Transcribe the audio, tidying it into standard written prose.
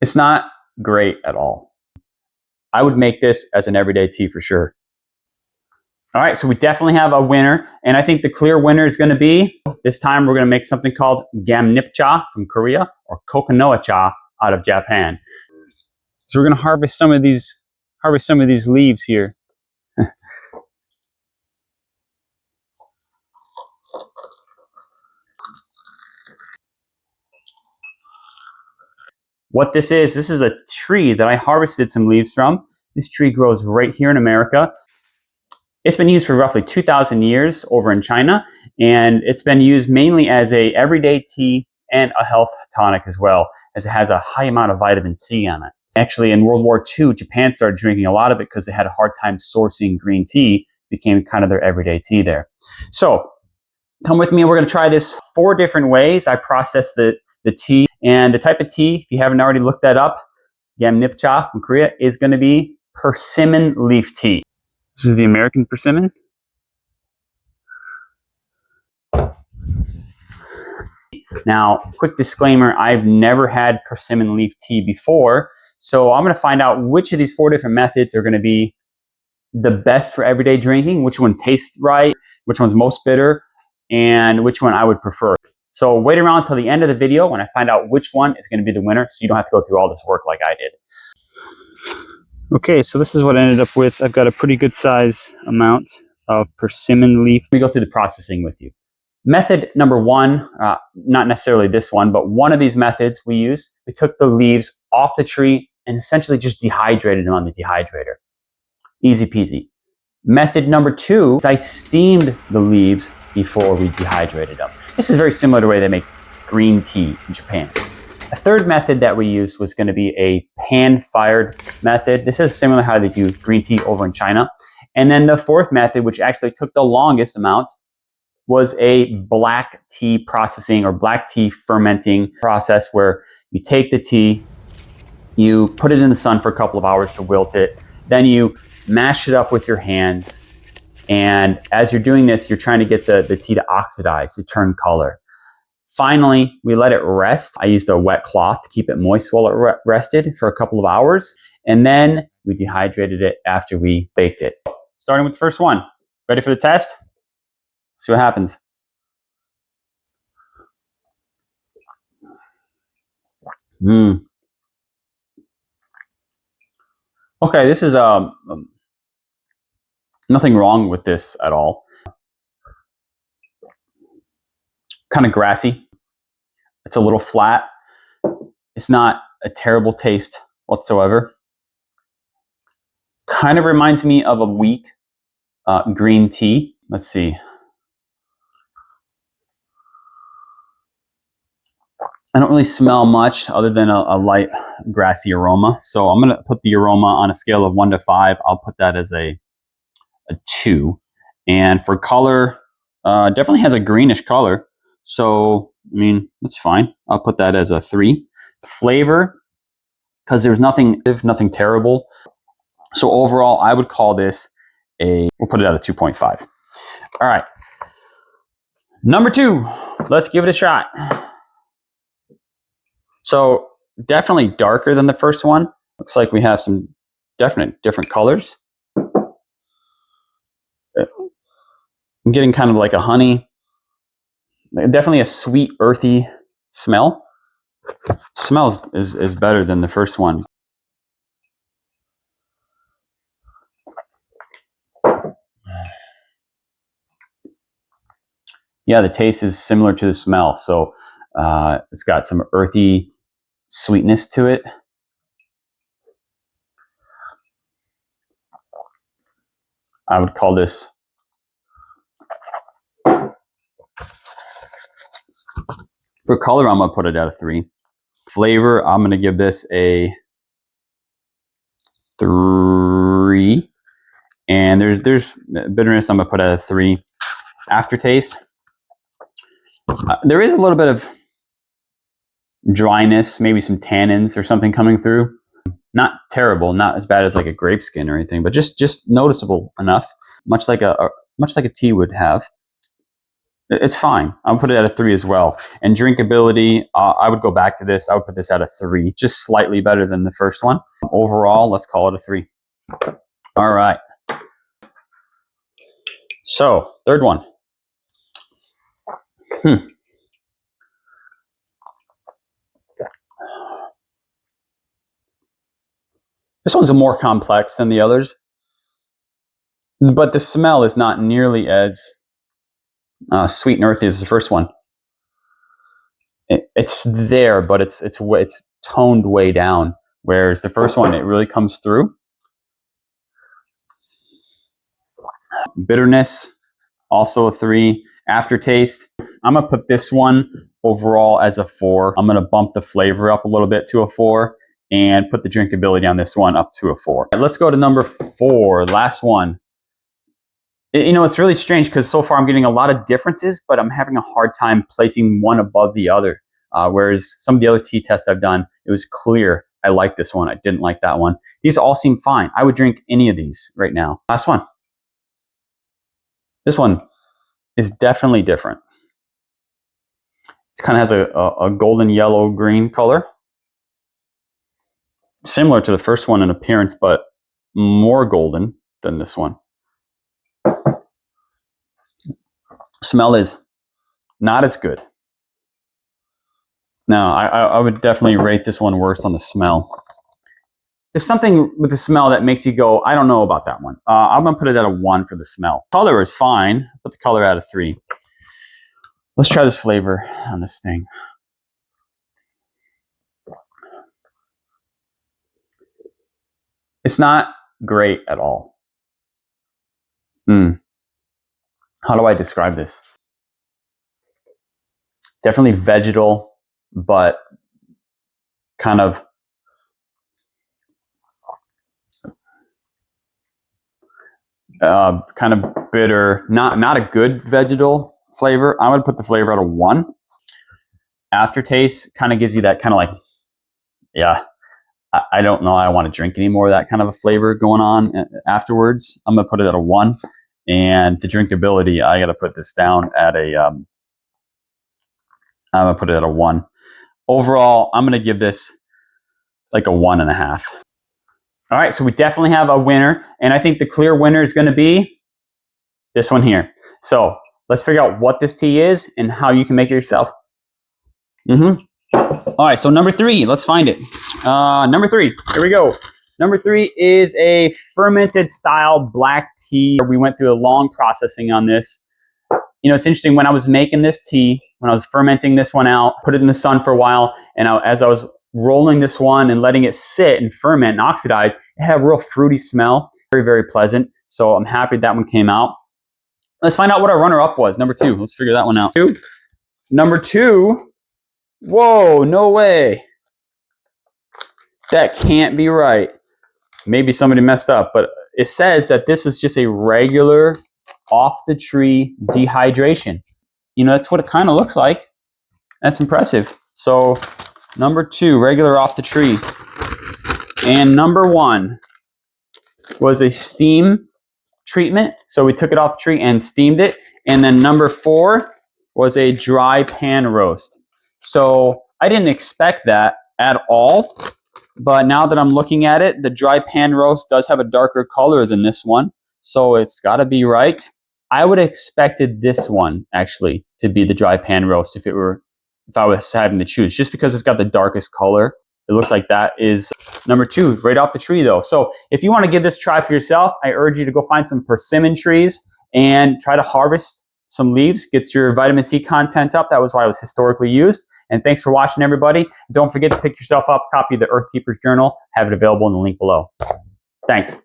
It's not great at all. I would make this as an everyday tea for sure. All right, so we definitely have a winner, and I think the clear winner is going to be, this time we're going to make something called gamnipcha from Korea, or kokonoa cha out of Japan. So we're going to harvest some of these leaves here. What this is a tree that I harvested some leaves from. This tree grows right here in America. It's been used for roughly 2,000 years over in China, and it's been used mainly as a everyday tea and a health tonic as well, as it has a high amount of vitamin C on it. Actually, in World War II, Japan started drinking a lot of it because they had a hard time sourcing green tea. It became kind of their everyday tea there. So, come with me, we're going to try this 4 different ways I process the tea. And the type of tea, if you haven't already looked that up, gamnipcha from Korea, is going to be persimmon leaf tea. This is the American persimmon. Now, quick disclaimer, I've never had persimmon leaf tea before, so I'm going to find out which of these 4 different methods are going to be the best for everyday drinking, which one tastes right, which one's most bitter, and which one I would prefer. So wait around until the end of the video when I find out which one is going to be the winner, so you don't have to go through all this work like I did. Okay, so this is what I ended up with. I've got a pretty good size amount of persimmon leaf. Let me go through the processing with you. Method number 1, not necessarily this one, but one of these methods we used, we took the leaves off the tree and essentially just dehydrated them on the dehydrator. Easy peasy. Method number 2 is I steamed the leaves before we dehydrated them. This is very similar to the way they make green tea in Japan. A third method that we used was going to be a pan-fired method. This is similar to how they do green tea over in China. And then the 4th method, which actually took the longest amount, was a black tea processing or black tea fermenting process where you take the tea, you put it in the sun for a couple of hours to wilt it, then you mash it up with your hands, and as you're doing this, you're trying to get the tea to oxidize, to turn color. Finally, we let it rest. I used a wet cloth to keep it moist while it rested for a couple of hours, and then we dehydrated it after we baked it. Starting with the first one. Ready for the test? See what happens. Okay, this is nothing wrong with this at all. Kind of grassy. It's a little flat. It's not a terrible taste whatsoever. Kind of reminds me of a weak green tea. Let's see. I don't really smell much other than a light grassy aroma. So I'm going to put the aroma on a scale of 1 to 5. I'll put that as a 2. And for color, definitely has a greenish color. So, I mean, that's fine. I'll put that as a 3. Flavor, because there's nothing terrible. So overall, I would call this we'll put it at a 2.5. All right. Number 2, let's give it a shot. So definitely darker than the first one. Looks like we have some different colors. I'm getting kind of like a honey, definitely a sweet, earthy smell. Smells is better than the first one. Yeah, the taste is similar to the smell. So it's got some earthy sweetness to it. I would call this for color, I'm gonna put it at a 3. Flavor, I'm gonna give this a 3. And there's bitterness, I'm gonna put at a 3. Aftertaste, there is a little bit of dryness, maybe some tannins or something coming through. Not terrible, not as bad as like a grape skin or anything, but just noticeable enough, much like a tea would have. It's fine. I'll put it at a 3 as well. And drinkability, I would go back to this. I would put this at a 3, just slightly better than the first one. Overall, let's call it a 3. All right. So, third one. This one's more complex than the others, but the smell is not nearly as sweet and earthy as the first one. It's there, but it's toned way down, whereas the first one, it really comes through. Bitterness, also a 3. Aftertaste, I'm gonna put this one overall as a 4. I'm gonna bump the flavor up a little bit to a 4 and put the drinkability on this one up to a 4. Let's go to number 4, last one. You know, it's really strange because so far I'm getting a lot of differences, but I'm having a hard time placing one above the other. Whereas some of the other tea tests I've done, it was clear. I like this one. I didn't like that one. These all seem fine. I would drink any of these right now. Last one. This one is definitely different. It kind of has a golden yellow green color. Similar to the first one in appearance, but more golden than this one. Smell is not as good. No, I would definitely rate this one worse on the smell. There's something with the smell that makes you go, I don't know about that one. I'm going to put it at a 1 for the smell. Color is fine. Put the color at a 3. Let's try this flavor on this thing. It's not great at all. How do I describe this? Definitely vegetal, but kind of bitter. Not a good vegetal flavor. I'm going to put the flavor at a 1. Aftertaste kind of gives you that kind of like, yeah, I don't know. I don't want to drink any more of that kind of a flavor going on afterwards. I'm going to put it at a 1. And the drinkability, I got to put this down at a, I'm going to put it at a 1. Overall, I'm going to give this like a 1.5. All right, so we definitely have a winner. And I think the clear winner is going to be this one here. So let's figure out what this tea is and how you can make it yourself. All right, so number 3, let's find it. Number 3, here we go. Number 3 is a fermented style black tea. We went through a long processing on this. You know, it's interesting, when I was making this tea, when I was fermenting this one out, put it in the sun for a while, and as I was rolling this one and letting it sit and ferment and oxidize, it had a real fruity smell. Very, very pleasant. So I'm happy that one came out. Let's find out what our runner-up was. Number 2. Let's figure that one out. Number 2. Whoa, no way. That can't be right. Maybe somebody messed up, but it says that this is just a regular off-the-tree dehydration. You know, that's what it kind of looks like. That's impressive. So number 2, regular off the tree. And number 1 was a steam treatment. So we took it off the tree and steamed it. And then number 4 was a dry pan roast. So I didn't expect that at all. But now that I'm looking at it, the dry pan roast does have a darker color than this one. So it's got to be right. I would have expected this one actually to be the dry pan roast if I was having to choose, just because it's got the darkest color. It looks like that is number 2, right off the tree though. So if you want to give this a try for yourself, I urge you to go find some persimmon trees and try to harvest some leaves, get your vitamin C content up. That was why it was historically used. And thanks for watching, everybody. Don't forget to pick yourself up a copy of the Earthkeeper's Journal. Have it available in the link below. Thanks.